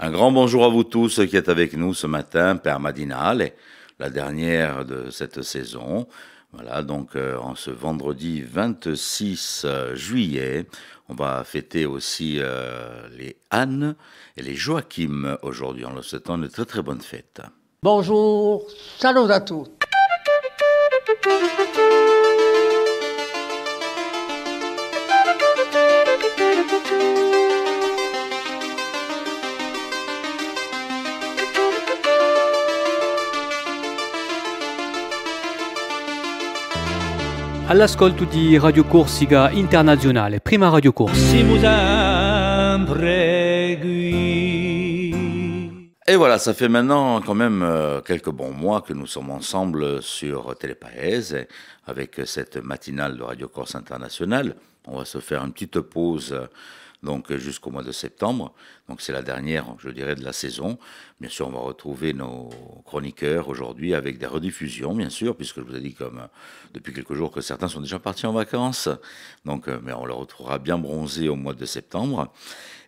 Un grand bonjour à vous tous qui êtes avec nous ce matin, Père Madinale, la dernière de cette saison. Voilà, donc en ce vendredi 26 juillet, on va fêter aussi les Anne et les Joachim aujourd'hui. On leur souhaite une très très bonne fête. Bonjour, salut à tous. All'ascolto di Radio Corsica Internazionale, prima Radio Corsica. Siamo sempre qui. Et voilà, ça fait maintenant quand même quelques bons mois que nous sommes ensemble sur Télépaèse avec cette matinale de Radio Corse Internationale. On va se faire une petite pause donc jusqu'au mois de septembre. Donc c'est la dernière, je dirais, de la saison. Bien sûr, on va retrouver nos chroniqueurs aujourd'hui avec des rediffusions, bien sûr, puisque je vous ai dit comme depuis quelques jours que certains sont déjà partis en vacances. Donc, mais on les retrouvera bien bronzés au mois de septembre.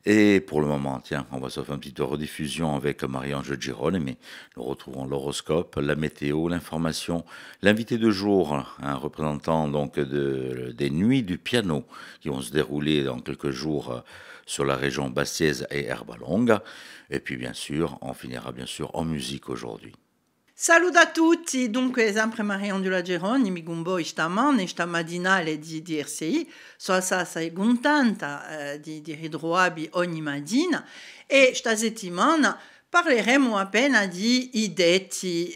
Et pour le moment, tiens, on va se faire une petite rediffusion avec Marie-Ange Girone, mais nous retrouvons l'horoscope, la météo, l'information, l'invité de jour, un représentant donc des nuits du piano qui vont se dérouler dans quelques jours sur la région Bastiaise et Erbalonga. Et puis bien sûr, on finira bien sûr en musique aujourd'hui. Salut a tutti, dunque sempre Maria-Ondula Geroni, mi gumbo sta matinale di RCI, sono assai contenta di ritrovarvi ogni mattina e sta settimana parleremo appena di i detti,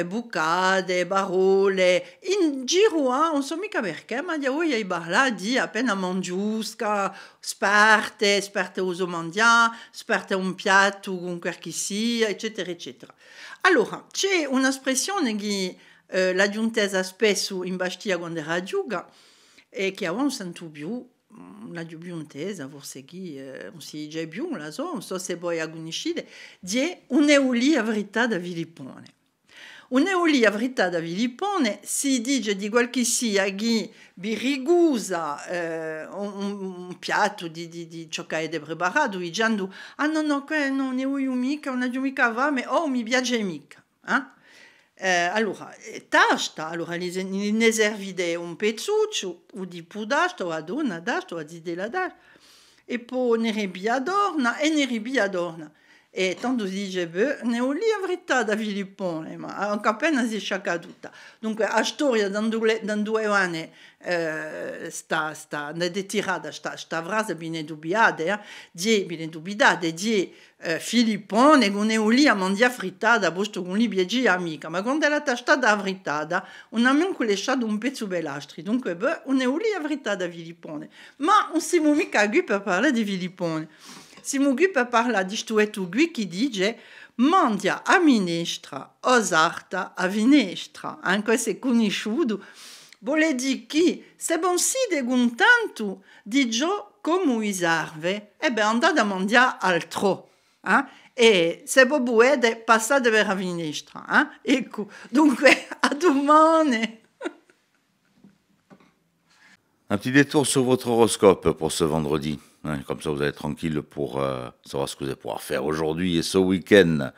bucate, parole, in giro non so mica perché, ma di oggi hai parlato di appena mangiusca, sparte uso mangiare, sparte un piatto con quel che sia, eccetera, eccetera. Allora, c'è un'espressione che la giuntesa spesso in Bastia quando era giuga e che non sento più, la giuntesa, forse che non si dice più, non so se poi a conoscere, di un'eulia verità da Vilippone. Un'eulia verità da Vilippone si dice di qualche sia che vi rigusa un piatto di ciò che è preparato dicendo no, non ne ho mica, non ho mica fame, mi piace mica. Allora, tasta, allora ne servite un pezzuccio, o di pudasto, a donna, dasto, a della dasto, e poi ne ribia adorna e ne ribia adorna. E tanto si dice, ne ho lì a verità da Filippone, ma anche appena si è sciaccaduta. Dunque, la storia da 2 anni sta tirata, sta frase viene dubbiata, viene dubitata, di Filippone, con ne ho lì a mangiare frittata, posto con lì piace amica, ma quando è stata frittata, non ha neanche lasciato un pezzo belastri, dunque, ne ho lì a verità da Filippone. Ma non siamo mica qui per parlare di Filippone. Siamo qui per parlare di questo qui che dice mangia a minestra, osarta a vinestra. Anche se conosciuto, vuole dire che se non si un tanto di ciò come usarve, andate a mangiare altro. E se voi volete, passate per la finestra. Ecco, dunque, a domani. Un petit détour sur votre horoscope pour ce vendredi. Comme ça, vous allez être tranquille pour savoir ce que vous allez pouvoir faire aujourd'hui et ce week-end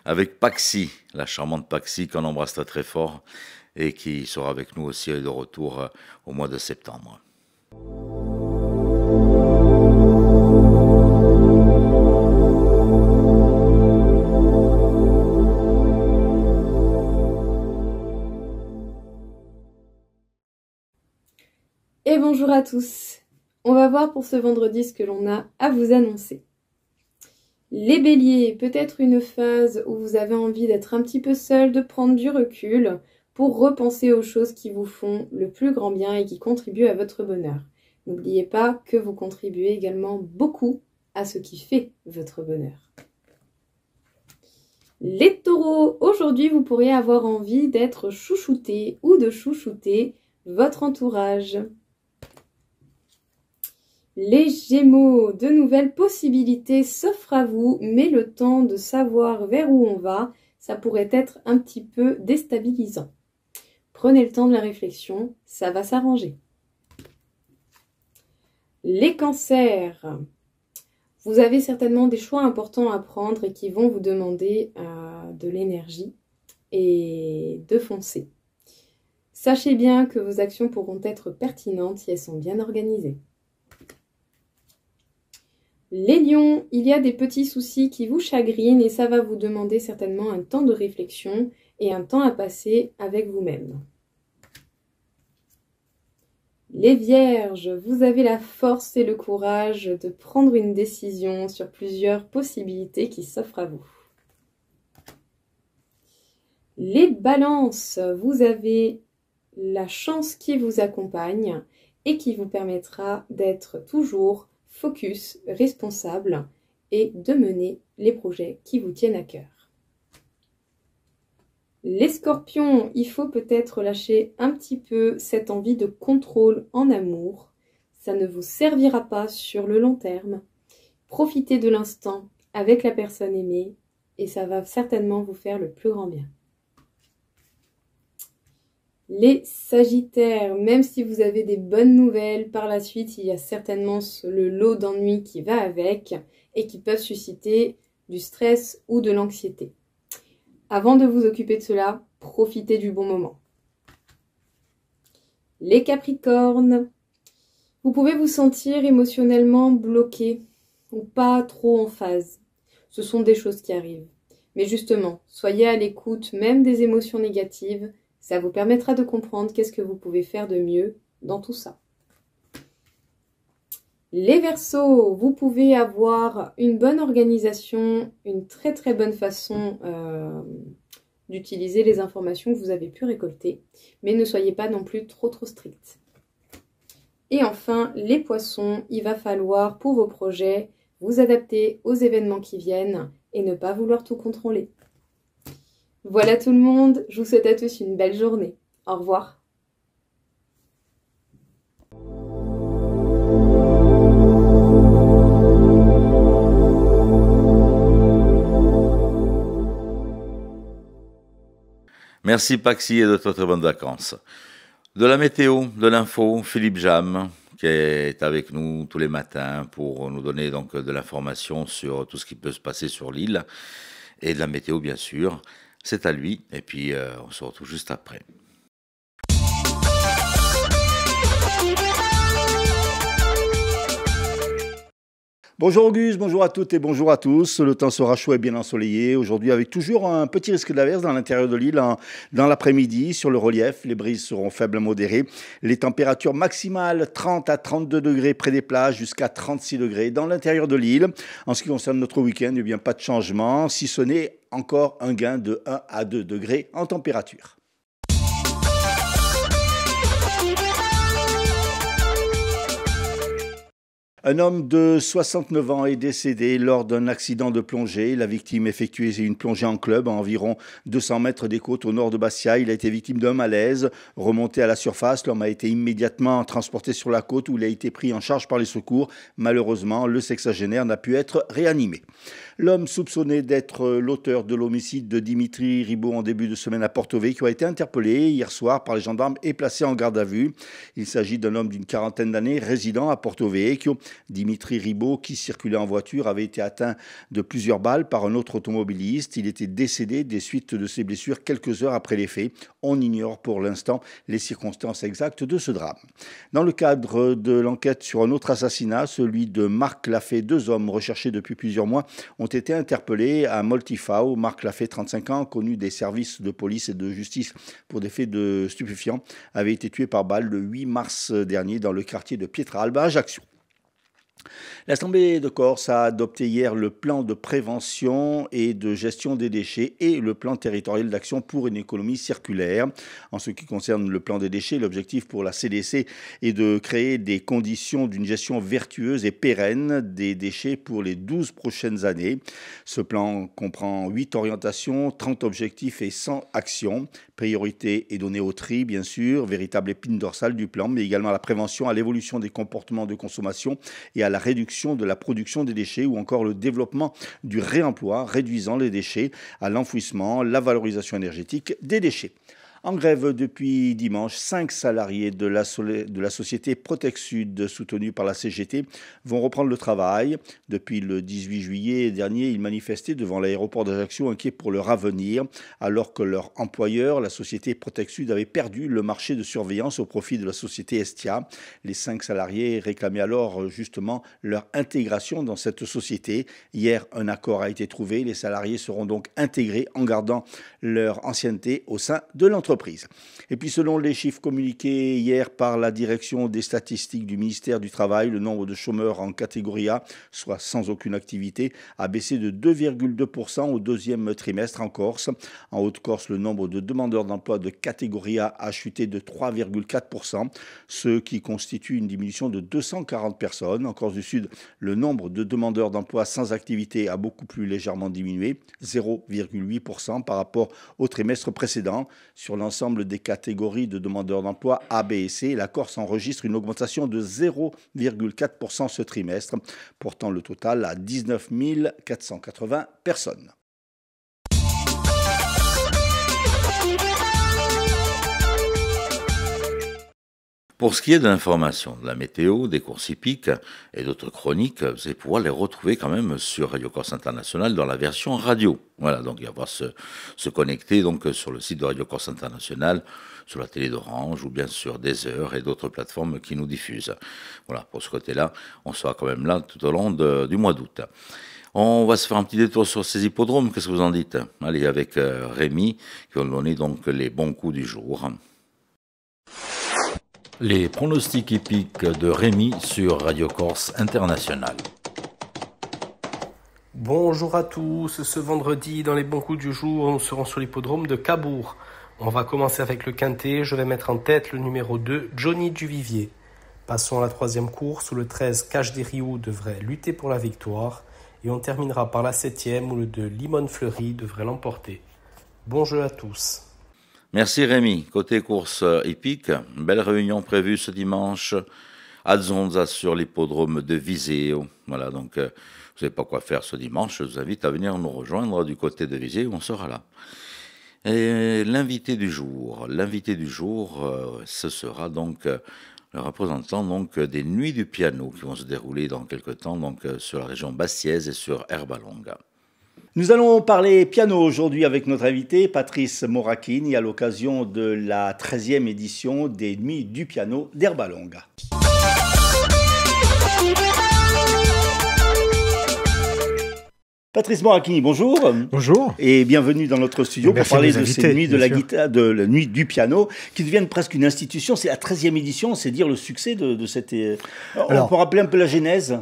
avec Paxi, la charmante Paxi qu'on embrasse très très fort et qui sera avec nous aussi de retour au mois de septembre. Et bonjour à tous. On va voir pour ce vendredi ce que l'on a à vous annoncer. Les béliers, peut-être une phase où vous avez envie d'être un petit peu seul, de prendre du recul pour repenser aux choses qui vous font le plus grand bien et qui contribuent à votre bonheur. N'oubliez pas que vous contribuez également beaucoup à ce qui fait votre bonheur. Les taureaux, aujourd'hui vous pourriez avoir envie d'être chouchouté ou de chouchouter votre entourage. Les Gémeaux, de nouvelles possibilités s'offrent à vous, mais le temps de savoir vers où on va, ça pourrait être un petit peu déstabilisant. Prenez le temps de la réflexion, ça va s'arranger. Les Cancers, Vous avez certainement des choix importants à prendre et qui vont vous demander de l'énergie et de foncer. Sachez bien que vos actions pourront être pertinentes si elles sont bien organisées. Les lions, il y a des petits soucis qui vous chagrinent et ça va vous demander certainement un temps de réflexion et un temps à passer avec vous-même. Les vierges, vous avez la force et le courage de prendre une décision sur plusieurs possibilités qui s'offrent à vous. Les balances, vous avez la chance qui vous accompagne et qui vous permettra d'être toujours focus, responsable et de mener les projets qui vous tiennent à cœur. Les scorpions, il faut peut-être lâcher un petit peu cette envie de contrôle en amour. Ça ne vous servira pas sur le long terme. Profitez de l'instant avec la personne aimée et ça va certainement vous faire le plus grand bien. Les sagittaires, même si vous avez des bonnes nouvelles, par la suite, il y a certainement le lot d'ennuis qui va avec et qui peuvent susciter du stress ou de l'anxiété. Avant de vous occuper de cela, profitez du bon moment. Les capricornes, vous pouvez vous sentir émotionnellement bloqué ou pas trop en phase. Ce sont des choses qui arrivent. Mais justement, soyez à l'écoute même des émotions négatives. Ça vous permettra de comprendre qu'est-ce que vous pouvez faire de mieux dans tout ça. Les Verseaux, vous pouvez avoir une bonne organisation, une très très bonne façon d'utiliser les informations que vous avez pu récolter, mais ne soyez pas non plus trop strict. Et enfin, les Poissons, il va falloir pour vos projets vous adapter aux événements qui viennent et ne pas vouloir tout contrôler. Voilà tout le monde, je vous souhaite à tous une belle journée. Au revoir. Merci Paxi et de très bonnes vacances. De la météo, de l'info, Philippe Jam, qui est avec nous tous les matins pour nous donner donc de l'information sur tout ce qui peut se passer sur l'île. Et de la météo, bien sûr. C'est à lui, et puis on se retrouve juste après. Bonjour Auguste, bonjour à toutes et bonjour à tous. Le temps sera chaud et bien ensoleillé. Aujourd'hui, avec toujours un petit risque d'averse dans l'intérieur de l'île dans l'après-midi. Sur le relief, les brises seront faibles à modérées. Les températures maximales 30 à 32 degrés près des plages, jusqu'à 36 degrés dans l'intérieur de l'île. En ce qui concerne notre week-end, eh bien, pas de changement, si ce n'est encore un gain de 1 à 2 degrés en température. Un homme de 69 ans est décédé lors d'un accident de plongée. La victime effectuait une plongée en club à environ 200 mètres des côtes au nord de Bastia. Il a été victime d'un malaise. Remonté à la surface, l'homme a été immédiatement transporté sur la côte où il a été pris en charge par les secours. Malheureusement, le sexagénaire n'a pu être réanimé. L'homme soupçonné d'être l'auteur de l'homicide de Dimitri Ribaud en début de semaine à Porto Vecchio a été interpellé hier soir par les gendarmes et placé en garde à vue. Il s'agit d'un homme d'une quarantaine d'années résidant à Porto Vecchio. Dimitri Ribaud, qui circulait en voiture, avait été atteint de plusieurs balles par un autre automobiliste. Il était décédé des suites de ses blessures quelques heures après les faits. On ignore pour l'instant les circonstances exactes de ce drame. Dans le cadre de l'enquête sur un autre assassinat, celui de Marc Lafay, 2 hommes recherchés depuis plusieurs mois ont été interpellés à Moltifao. Marc Lafay, 35 ans, connu des services de police et de justice pour des faits de stupéfiants, avait été tué par balle le 8 mars dernier dans le quartier de Pietralba à Ajaccio. L'Assemblée de Corse a adopté hier le plan de prévention et de gestion des déchets et le plan territorial d'action pour une économie circulaire. En ce qui concerne le plan des déchets, l'objectif pour la CDC est de créer des conditions d'une gestion vertueuse et pérenne des déchets pour les 12 prochaines années. Ce plan comprend 8 orientations, 30 objectifs et 100 actions. Priorité est donnée au tri, bien sûr, véritable épine dorsale du plan, mais également à la prévention, à l'évolution des comportements de consommation et à la réduction de la production des déchets ou encore le développement du réemploi, réduisant les déchets, à l'enfouissement, la valorisation énergétique des déchets. En grève depuis dimanche, 5 salariés de la société Protec Sud, soutenus par la CGT, vont reprendre le travail. Depuis le 18 juillet dernier, ils manifestaient devant l'aéroport d'Ajaccio, inquiets pour leur avenir, alors que leur employeur, la société Protec Sud, avait perdu le marché de surveillance au profit de la société Estia. Les 5 salariés réclamaient alors justement leur intégration dans cette société. Hier, un accord a été trouvé. Les salariés seront donc intégrés en gardant leur ancienneté au sein de l'entreprise. Et puis selon les chiffres communiqués hier par la direction des statistiques du ministère du Travail, le nombre de chômeurs en catégorie A, soit sans aucune activité, a baissé de 2,2% au deuxième trimestre en Corse. En Haute-Corse, le nombre de demandeurs d'emploi de catégorie A chuté de 3,4%, ce qui constitue une diminution de 240 personnes. En Corse du Sud, le nombre de demandeurs d'emploi sans activité a beaucoup plus légèrement diminué, 0,8% par rapport au trimestre précédent. Sur l'ensemble des catégories de demandeurs d'emploi A, B et C, la Corse enregistre une augmentation de 0,4% ce trimestre, portant le total à 19 480 personnes. Pour ce qui est de l'information, de la météo, des courses hippiques et d'autres chroniques, vous allez pouvoir les retrouver quand même sur Radio Corse International dans la version radio. Voilà, donc il va falloir se connecter donc sur le site de Radio Corse International, sur la télé d'Orange ou bien sur Deezer et d'autres plateformes qui nous diffusent. Voilà, pour ce côté-là, on sera quand même là tout au long du mois d'août. On va se faire un petit détour sur ces hippodromes, qu'est-ce que vous en dites? Allez, avec Rémi, qui va nous donner donc les bons coups du jour. Les pronostics hippiques de Rémi sur Radio Corse International. Bonjour à tous, ce vendredi dans les bons coups du jour, nous serons sur l'hippodrome de Cabourg. On va commencer avec le quintet, je vais mettre en tête le numéro 2, Johnny Duvivier. Passons à la troisième course où le 13, Cache des Rioux devrait lutter pour la victoire. Et on terminera par la 7e où le 2, Limone Fleury devrait l'emporter. Bon jeu à tous. Merci Rémi. Côté course hippique, belle réunion prévue ce dimanche à Zonza sur l'hippodrome de Viseo. Voilà, donc vous savez pas quoi faire ce dimanche, je vous invite à venir nous rejoindre du côté de Viseo, on sera là. Et l'invité du jour, ce sera donc le représentant donc des Nuits du Piano qui vont se dérouler dans quelques temps donc sur la région bastiaise et sur Herbalonga. Nous allons parler piano aujourd'hui avec notre invité Patrice Moracchini à l'occasion de la 13e édition des Nuits du Piano d'Herbalonga. Patrice Moracchini, bonjour. Bonjour. Et bienvenue dans notre studio pour parler de ces nuits de la guitare, de la nuit du piano, qui deviennent presque une institution. C'est la 13e édition, c'est dire le succès de cette... On peut rappeler un peu la genèse.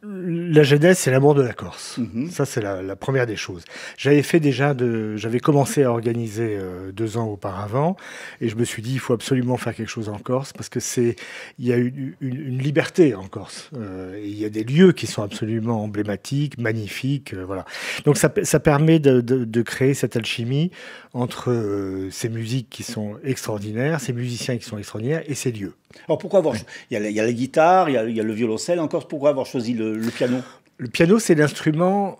La genèse, c'est l'amour de la Corse. Ça, c'est la première des choses. J'avais commencé à organiser 2 ans auparavant, et je me suis dit, il faut absolument faire quelque chose en Corse, parce que il y a une liberté en Corse. Il y a des lieux qui sont absolument emblématiques, magnifiques, voilà. Donc ça permet de créer cette alchimie entre ces musiques qui sont extraordinaires, ces musiciens qui sont extraordinaires, et ces lieux. Alors pourquoi avoir... Il y a la guitare, il y a le violoncelle en Corse, pourquoi avoir choisi le piano ? Le piano, c'est l'instrument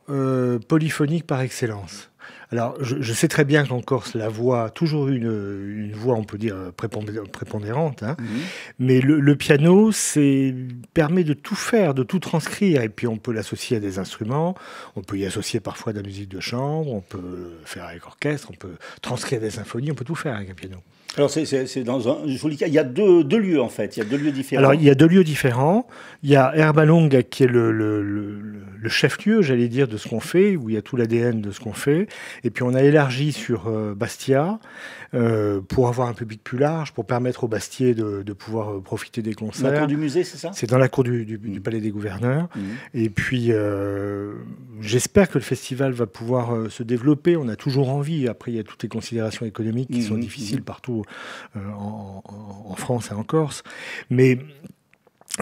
polyphonique par excellence. Alors, je sais très bien qu'en Corse, la voix a toujours eu une voix, on peut dire, prépondérante. Hein. Mais le piano, permet de tout faire, de tout transcrire. Et puis, on peut l'associer à des instruments. On peut y associer parfois de la musique de chambre. On peut faire avec orchestre. On peut transcrire des symphonies. On peut tout faire avec un piano. Alors, c'est dans un joli cas. Il y a deux lieux, en fait. Il y a 2 lieux différents. Alors, il y a 2 lieux différents. Il y a Herbalonga, qui est le chef-lieu, j'allais dire, de ce qu'on fait, où il y a tout l'ADN de ce qu'on fait. Et puis, on a élargi sur Bastia pour avoir un public plus large, pour permettre aux Bastiais de pouvoir profiter des concerts. Dans la cour du musée, c'est ça ? C'est dans la cour du Palais des Gouverneurs. Et puis, j'espère que le festival va pouvoir se développer. On a toujours envie. Après, il y a toutes les considérations économiques qui sont difficiles partout en France et en Corse. Mais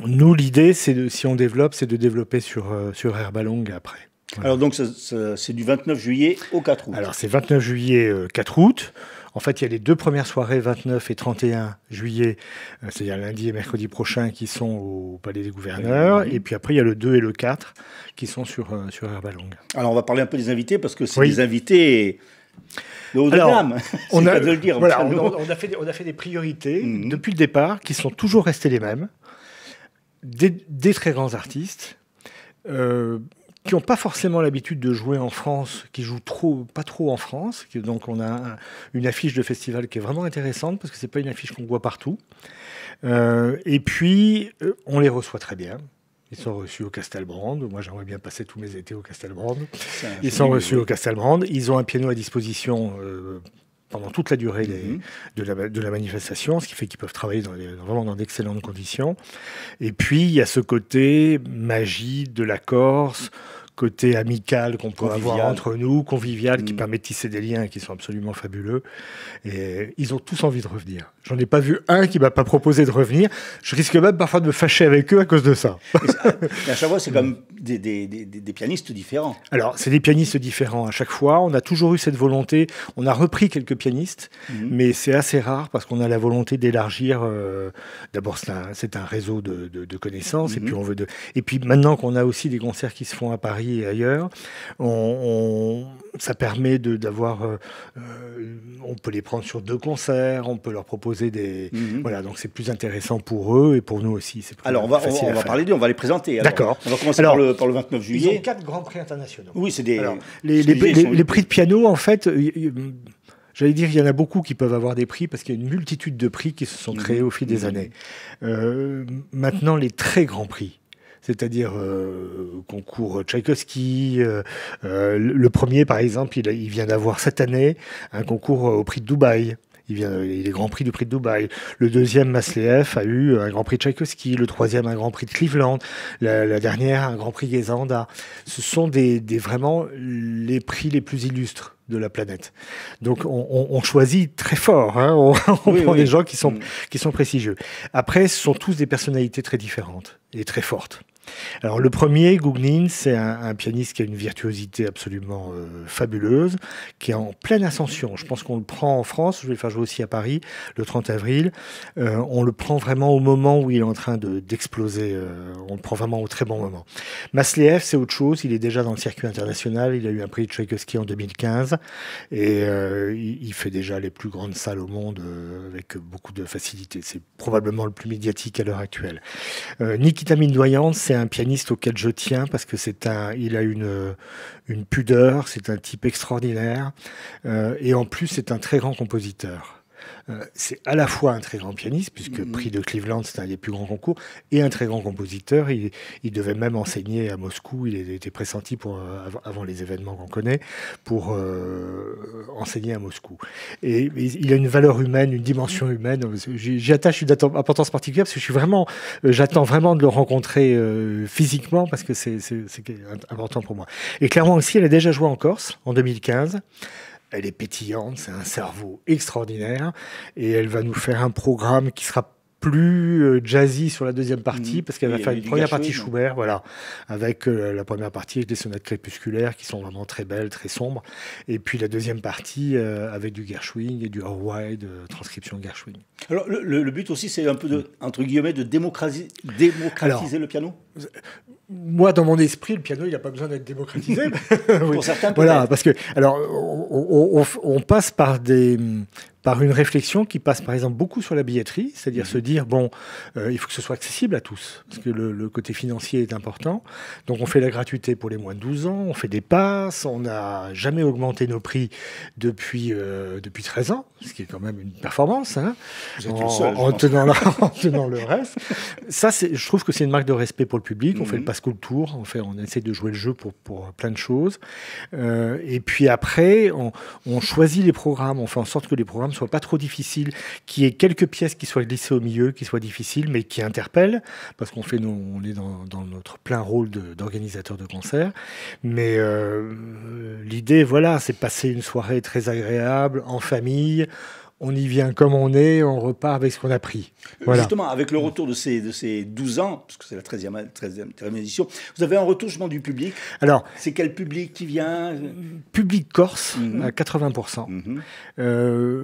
nous, l'idée, si on développe, c'est de développer sur Herbalonga après. Voilà. Alors donc, c'est du 29 juillet au 4 août. Alors, c'est 29 juillet, 4 août. En fait, il y a les 2 premières soirées, 29 et 31 juillet, c'est-à-dire lundi et mercredi prochain, qui sont au Palais des Gouverneurs. Et puis après, il y a le 2 et le 4 qui sont sur Herbalonga. Alors, on va parler un peu des invités, parce que c'est des invités Le haut de gamme, on a, de le dire. Voilà, on a fait des priorités depuis le départ qui sont toujours restées les mêmes. Des très grands artistes qui n'ont pas forcément l'habitude de jouer en France, qui jouent pas trop en France. Donc on a une affiche de festival qui est vraiment intéressante parce que c'est pas une affiche qu'on voit partout. Et puis on les reçoit très bien. Ils sont reçus au Castelbrand. Moi, j'aimerais bien passer tous mes étés au Castelbrand. Ils sont reçus au Castelbrand. Ils ont un piano à disposition pendant toute la durée de la manifestation, ce qui fait qu'ils peuvent travailler vraiment dans d'excellentes conditions. Et puis, il y a ce côté magie de la Corse, côté amical qu'on peut avoir entre nous, convivial, qui permet de tisser des liens qui sont absolument fabuleux. Et ils ont tous envie de revenir. J'en ai pas vu un qui m'a pas proposé de revenir. Je risque même parfois de me fâcher avec eux à cause de ça. Et à chaque fois, c'est comme des pianistes différents. Alors, c'est des pianistes différents à chaque fois. On a toujours eu cette volonté. On a repris quelques pianistes, mais c'est assez rare parce qu'on a la volonté d'élargir. D'abord, c'est un réseau de connaissances. Et puis maintenant qu'on a aussi des concerts qui se font à Paris et ailleurs, ça permet d'avoir... on peut les prendre sur 2 concerts, on peut leur proposer des... Voilà, donc c'est plus intéressant pour eux et pour nous aussi. Alors, on va parler d'eux, on va les présenter. D'accord. On va commencer par le 29 juillet. Ils ont 4 grands prix internationaux. Oui, c'est des... Les prix de piano, en fait... J'allais dire, il y en a beaucoup qui peuvent avoir des prix parce qu'il y a une multitude de prix qui se sont créés au fil des années. Maintenant, les très grands prix, c'est-à-dire concours Tchaïkovski. Le premier, par exemple, il vient d'avoir cette année un concours au prix de Dubaï. Il est Grand Prix du prix de Dubaï. Le deuxième, Masléev, a eu un Grand Prix de Tchaïkovski. Le troisième, un Grand Prix de Cleveland. La dernière, un Grand Prix Gezanda. Ce sont vraiment les prix les plus illustres de la planète. Donc on choisit très fort. Hein. On prend des gens qui sont prestigieux. Après, ce sont tous des personnalités très différentes et très fortes. Alors le premier, Gugnin, c'est un pianiste qui a une virtuosité absolument fabuleuse, qui est en pleine ascension. Je pense qu'on le prend en France, je vais le faire jouer aussi à Paris le 30 avril. On le prend vraiment au moment où il est en train d'exploser. On le prend vraiment au très bon moment. Masléev, c'est autre chose. Il est déjà dans le circuit international. Il a eu un prix de Tchaïkovski en 2015 et il fait déjà les plus grandes salles au monde avec beaucoup de facilité. C'est probablement le plus médiatique à l'heure actuelle. Nikita Mindoyan, c'est un pianiste auquel je tiens parce que il a une pudeur, c'est un type extraordinaire et en plus c'est un très grand compositeur. C'est à la fois un très grand pianiste, puisque prix de Cleveland, c'est un des plus grands concours, et un très grand compositeur. Il devait même enseigner à Moscou. Il était pressenti avant les événements qu'on connaît, pour enseigner à Moscou. Et il a une valeur humaine, une dimension humaine. J'y attache une importance particulière parce que j'attends vraiment de le rencontrer physiquement parce que c'est important pour moi. Et clairement aussi, elle a déjà joué en Corse en 2015. Elle est pétillante, c'est un cerveau extraordinaire et elle va nous faire un programme qui sera plus jazzy sur la deuxième partie parce qu'elle va faire une première partie Schubert, voilà, avec la première partie avec des sonates crépusculaires qui sont vraiment très belles, très sombres, et puis la deuxième partie avec du Gershwin et du Howard, transcription Gershwin. Alors le but aussi, c'est un peu entre guillemets de démocratiser le piano. Moi, dans mon esprit, le piano, il n'a pas besoin d'être démocratisé. Pour certains, voilà, parce que alors on passe par une réflexion qui passe par exemple beaucoup sur la billetterie, c'est-à-dire se dire il faut que ce soit accessible à tous, parce que le côté financier est important. Donc on fait la gratuité pour les moins de 12 ans, on fait des passes, on n'a jamais augmenté nos prix depuis 13 ans, ce qui est quand même une performance, hein, en tenant le reste. Ça, je trouve que c'est une marque de respect pour le public. On fait le passe-cool tour, on essaie de jouer le jeu pour plein de choses. Et puis après, on choisit les programmes, on fait en sorte que les programmes soient pas trop difficiles, qu'il y ait quelques pièces qui soient glissées au milieu, qui soient difficiles, mais qui interpellent, parce on est dans notre plein rôle d'organisateur de concert. Mais l'idée, voilà, c'est passer une soirée très agréable, en famille. On y vient comme on est, on repart avec ce qu'on a pris. Voilà. Justement, avec le retour de ces 12 ans, parce que c'est la 13e édition, vous avez un retour justement du public. Alors, c'est quel public qui vient ? Public corse, à 80%.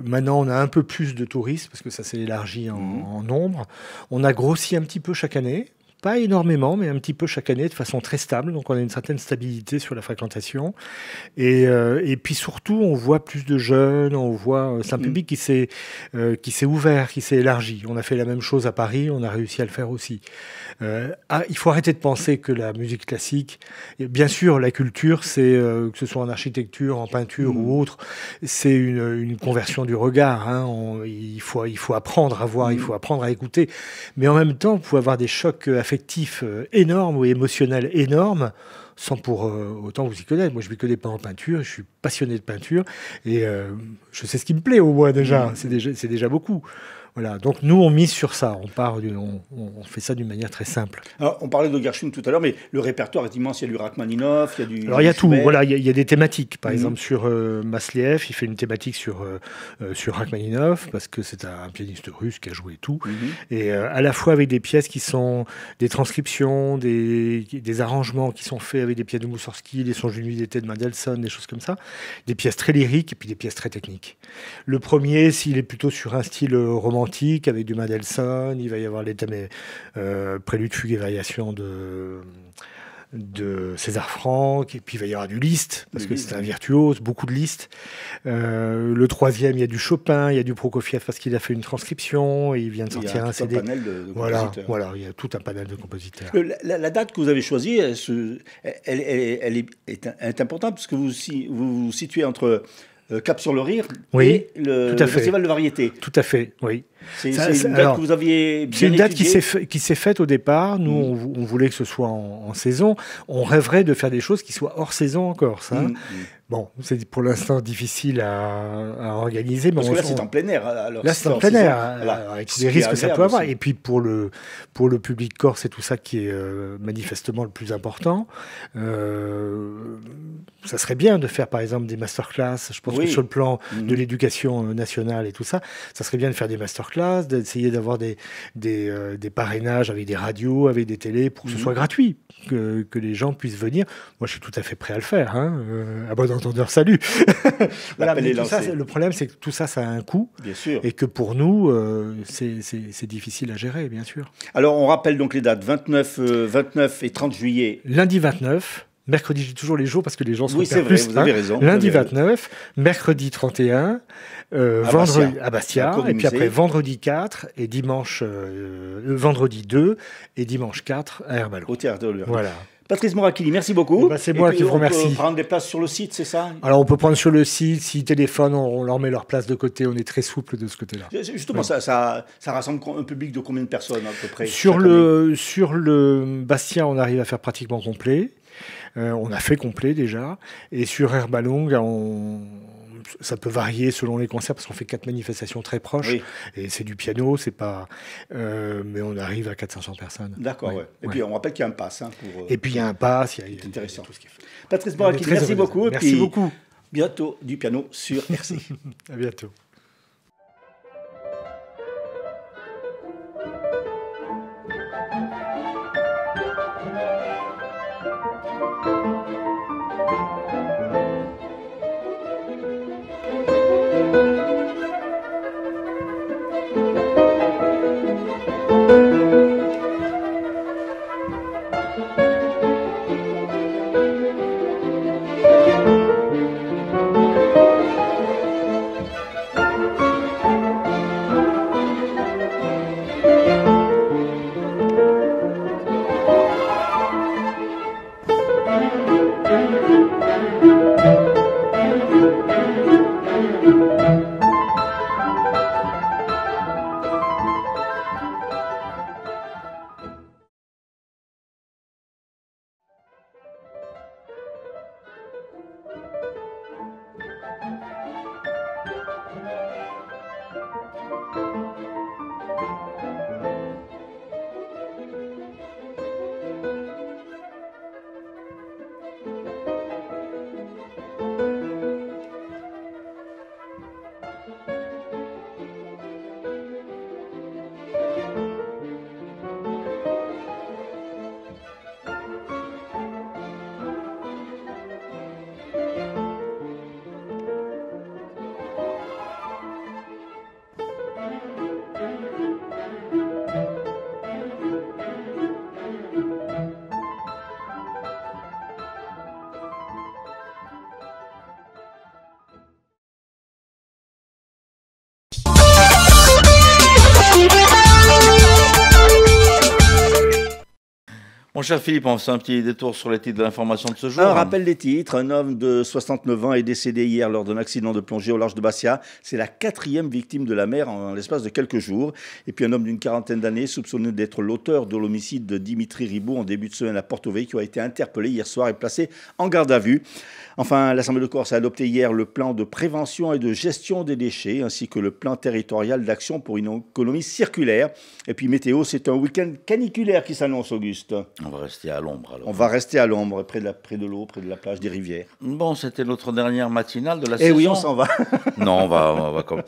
Maintenant, on a un peu plus de touristes, parce que ça s'est élargi en nombre. On a grossi un petit peu chaque année, pas énormément, mais un petit peu chaque année de façon très stable. Donc on a une certaine stabilité sur la fréquentation. Et puis surtout, on voit plus de jeunes, c'est un public qui s'est ouvert, qui s'est élargi. On a fait la même chose à Paris, on a réussi à le faire aussi. Il faut arrêter de penser que la musique classique, bien sûr, la culture, c'est que ce soit en architecture, en peinture ou autre, c'est une conversion du regard. Hein. Il faut apprendre à voir, il faut apprendre à écouter. Mais en même temps, vous pouvez avoir des chocs affectifs énormes ou émotionnels énormes sans pour autant vous y connaître. Moi, je ne m'y connais pas en peinture, je suis passionné de peinture et je sais ce qui me plaît au moins déjà. C'est déjà beaucoup. Voilà, donc nous on mise sur ça, on fait ça d'une manière très simple. Alors, on parlait de Gershwin tout à l'heure, mais le répertoire est immense, il y a du Rachmaninoff, il y a du... Alors il y a tout, voilà, il y a des thématiques, par exemple sur Masléev, il fait une thématique sur Rachmaninoff, parce que c'est un pianiste russe qui a joué tout, et à la fois avec des pièces qui sont des transcriptions, des arrangements qui sont faits avec des pièces de Moussorgsky, des songes d'une nuit d'été de Mendelssohn, des choses comme ça, des pièces très lyriques et puis des pièces très techniques. Le premier, s'il est plutôt sur un style romantique, avec du Mendelssohn, il va y avoir les thèmes prélude, fugue et variation de César Franck, et puis il va y avoir du Liszt, parce que c'est un virtuose, beaucoup de Liszt. Le troisième, il y a du Chopin, il y a du Prokofiev, parce qu'il a fait une transcription, et il vient de sortir un CD. Il y a tout un panel de compositeurs. Voilà, il y a tout un panel de compositeurs. La date que vous avez choisie, elle est importante, parce que vous vous situez entre Cap-sur-le-Rire et le Festival de variété. Tout à fait, oui. C'est une date que vous aviez bien C'est une date étudiée. qui s'est faite au départ. Nous, on voulait que ce soit en saison. On rêverait de faire des choses qui soient hors saison en Corse. Hein. Bon, c'est pour l'instant difficile à organiser. Mais parce que là, c'est en plein air. Là, c'est en plein air, avec tous les risques que ça peut avoir. Et puis, pour le public corse, c'est tout ça qui est manifestement le plus important. Ça serait bien de faire, par exemple, des masterclass. Je pense que sur le plan de l'éducation nationale et tout ça, ça serait bien de faire des masterclass, d'essayer d'avoir des parrainages avec des radios, avec des télés, pour que ce soit gratuit, que les gens puissent venir. Moi, je suis tout à fait prêt à le faire. Hein. À bon entendeur, salut. Voilà, mais tout ça, le problème, c'est que tout ça, ça a un coût. Bien sûr. Et que pour nous, c'est difficile à gérer, bien sûr. Alors, on rappelle donc les dates 29 et 30 juillet. Lundi 29. Mercredi, j'ai toujours les jours parce que les gens sont c'est vrai, vous avez raison. Lundi 29, mercredi 31, vendredi à Bastia, et puis après vendredi 4 et dimanche, vendredi 2 et dimanche 4 à Herballon. Au théâtre de l'Heure. Voilà. Patrice Morachini, merci beaucoup. C'est moi qui vous remercie. On peut prendre des places sur le site, c'est ça? Alors, on peut prendre sur le site. S'ils téléphonent, on leur met leur place de côté. On est très souple de ce côté-là. Justement, ça rassemble un public de combien de personnes à peu près? Sur le Bastia, on arrive à faire pratiquement complet. On a fait complet déjà. Et sur Herballon, ça peut varier selon les concerts parce qu'on fait 4 manifestations très proches. Oui. Et c'est du piano, c'est pas. Mais on arrive à 400-500 personnes. D'accord, ouais. Et puis on rappelle qu'il y a un pass. Et puis il y a un pass. Il y a intéressant. Tout ce qui est fait. Patrice Morachini, merci beaucoup. Merci beaucoup. Bientôt du piano sur RC. À bientôt. Mon cher Philippe, on fait un petit détour sur les titres de l'information de ce jour. Un rappel des titres. Un homme de 69 ans est décédé hier lors d'un accident de plongée au large de Bastia. C'est la 4e victime de la mer en l'espace de quelques jours. Et puis un homme d'une quarantaine d'années soupçonné d'être l'auteur de l'homicide de Dimitri Ribot en début de semaine à Porto Vecchio a été interpellé hier soir et placé en garde à vue. Enfin, l'Assemblée de Corse a adopté hier le plan de prévention et de gestion des déchets ainsi que le plan territorial d'action pour une économie circulaire. Et puis météo, c'est un week-end caniculaire qui s'annonce, Auguste. On va rester à l'ombre alors. On va rester à l'ombre, près de l'eau, près de la plage, des rivières. Bon, c'était notre dernière matinale de la saison. Eh oui, on s'en va. Non, on va comme...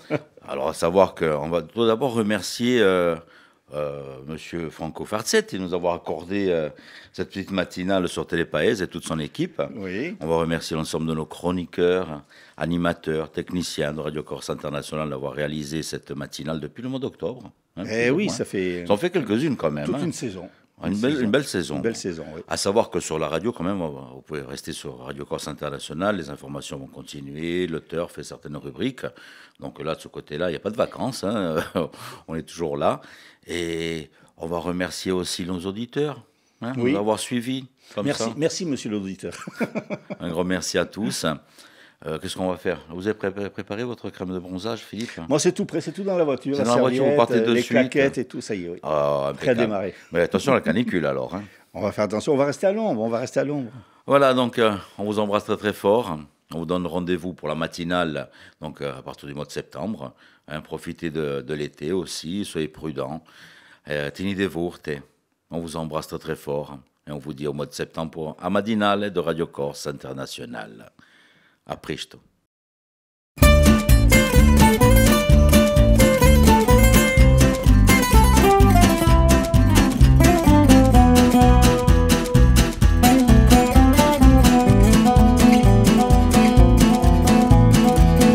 Alors, à savoir qu'on va tout d'abord remercier Monsieur Franco Farzetti de nous avoir accordé cette petite matinale sur Télépaèse et toute son équipe. Oui. On va remercier l'ensemble de nos chroniqueurs, animateurs, techniciens de Radio Corse International d'avoir réalisé cette matinale depuis le mois d'octobre. Eh oui, ça fait quelques-unes quand même. Toute une saison. Une belle saison. Une belle saison, oui. À savoir que sur la radio, quand même, vous pouvez rester sur Radio Corse International, les informations vont continuer, l'auteur fait certaines rubriques. Donc là, de ce côté-là, il n'y a pas de vacances, hein. On est toujours là. Et on va remercier aussi nos auditeurs de nous avoir suivis. Merci, monsieur l'auditeur. Un grand merci à tous. Qu'est-ce qu'on va faire? Vous avez préparé votre crème de bronzage, Philippe? Moi, c'est tout prêt, c'est tout dans la voiture. C'est dans la voiture, vous partez de les suite. Les claquettes et tout, ça y est, oui. Prêt à démarrer. Mais attention à la canicule, alors. Hein. On va faire attention, on va rester à l'ombre, Voilà, donc on vous embrasse très très fort. On vous donne rendez-vous pour la matinale, donc à partir du mois de septembre. Profitez de l'été aussi, soyez prudents. Tenite forte. On vous embrasse très très fort. Et on vous dit au mois de septembre pour la matinale de Radio Corse International. A presto.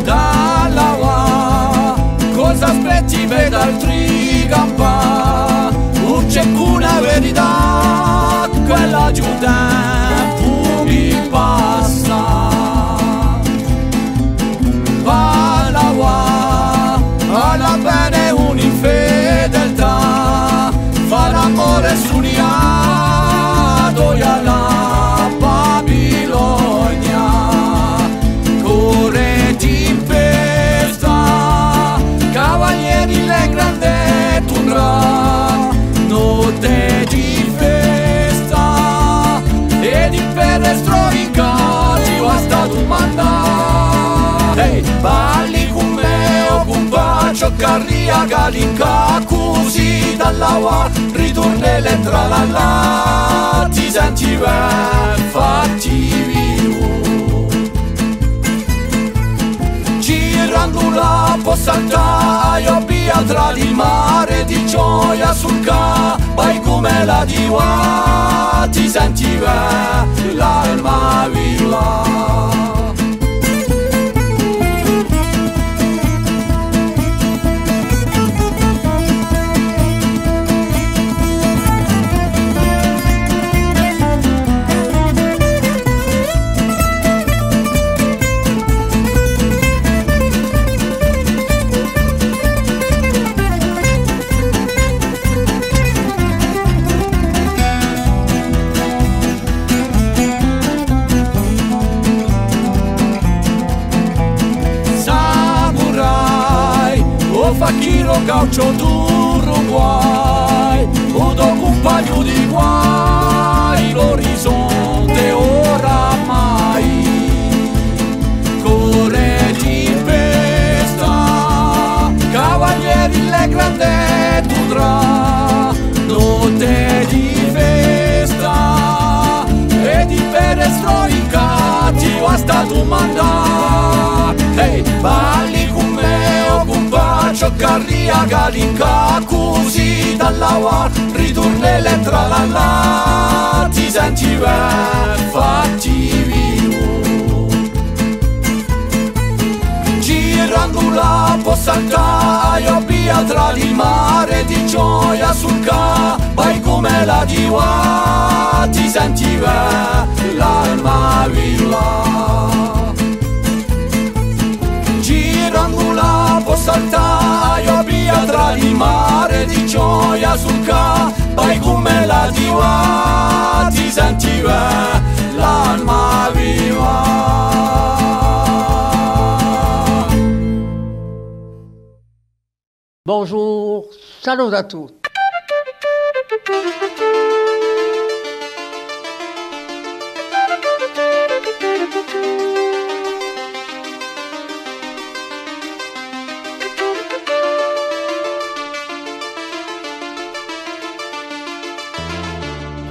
Dall'aua, cosa aspetti per altri campa? Non c'è una verità, quella di un tempo mi passa. Alla bene un'infedeltà, fa l'amore suniato e alla Babilonia, correti in festa, cavalieri le grande tundra, notte di festa, ed in pedestro incati basta tu mandare, hey, balli con me o con bacio carria galinca così dall'aua ritornele tra la là ti senti ben fatti vivo girando la possetta io via tra il mare di gioia sul ca vai come la diva ti senti ben l'alma viva. Fakiro gaucho d'Uruguay, o dopo un paio di guai, l'orizzonte oramai, corre di festa, cavalieri le grande tundra, notte di festa, e di pedestro incati basta tu mandare, hey, balli con me o con bacio carria galinca così dall'aua ritornele tra la là ti senti ben fatti vivo girando la possetta io via tra il mare di gioia sul ca vai come la diva ti senti ben l'alma viva girando la possetta io via tra il mare di gioia sul ca vai come la diva ti sentiva l'anima viva. Bonjour, salut à tous.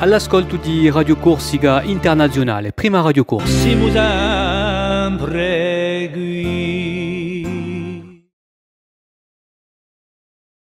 All'ascolto di Radio Corsica Internazionale, prima Radio Corsica. Siamo sempre qui.